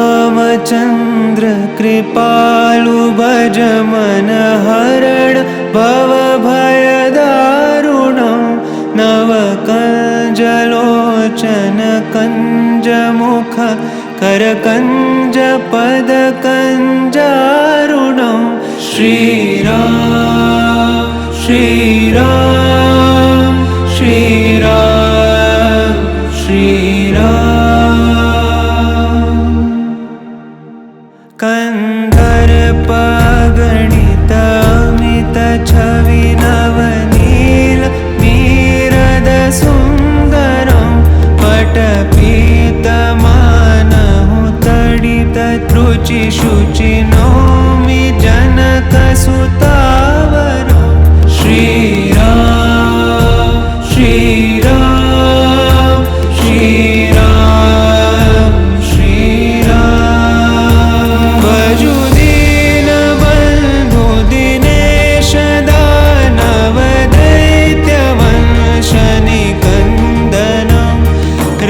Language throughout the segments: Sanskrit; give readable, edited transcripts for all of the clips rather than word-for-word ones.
श्रीरामचन्द्र कृपालु भज मन हरण भवभयदारुणं नवकञ्जलोचन कञ्जमुख करकञ्जपदकञ्जारुणं श्रीराम श्रीराम श्रीराम श्रीराम कन्दर्पगणित अमित छवि नवनील मीरद सुन्दरं पटपीतमानहु तडित रुचि शुचि नौमि जनकसुतावरं श्रीराम श्रीराम श्रीराम श्रीराम भजु दीनबन्धु दिनेश दानव दैत्यवंशनिकन्दनं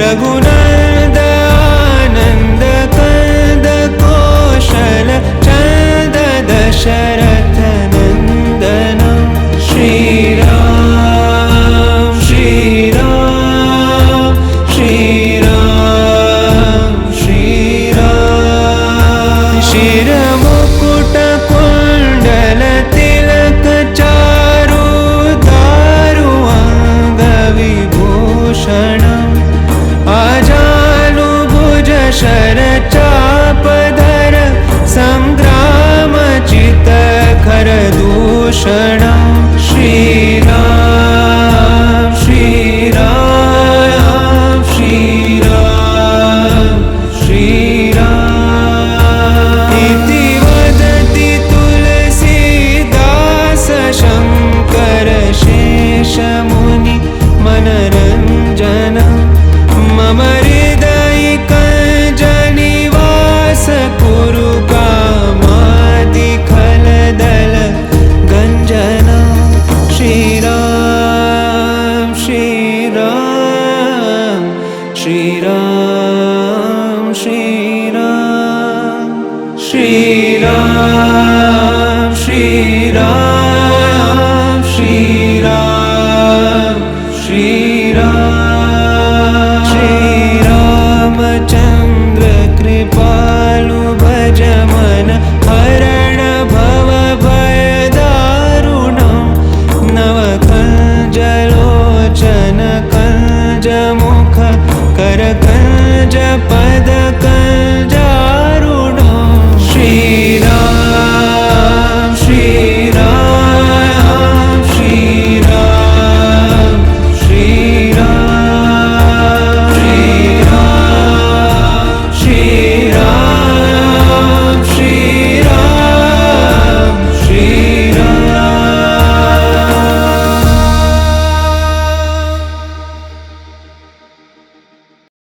रघुनन्द आनन्द कंद कौशल चन्द दशरथ नन्दनं श्रीराम श्रीराम श्रीराम श्रीराम शिरमुकुट कुण्डल तिलक चारु दारु अङ्गविभूषणम् आजानुभुज शरचापधर सङ्ग्रामचितखरदूषणं श्रीराम श्रीराम श्रीराम श्रीराम इति वदति तुलसीदास शङ्कर शेषमुनि मनरञ्जनं मम हृदयिकञ्जनिवास कुरु कामादिखलदल गञ्जनं श्रीराम श्रीराम श्रीराम श्रीराम श्रीराम श्रीराम श्रीराम श्रीराम श्रीरामचन्द्र कृपालु भज मन हरण भवभयदारुणं नवकञ्जलोचन कञ्जमुख करकञ्जपदक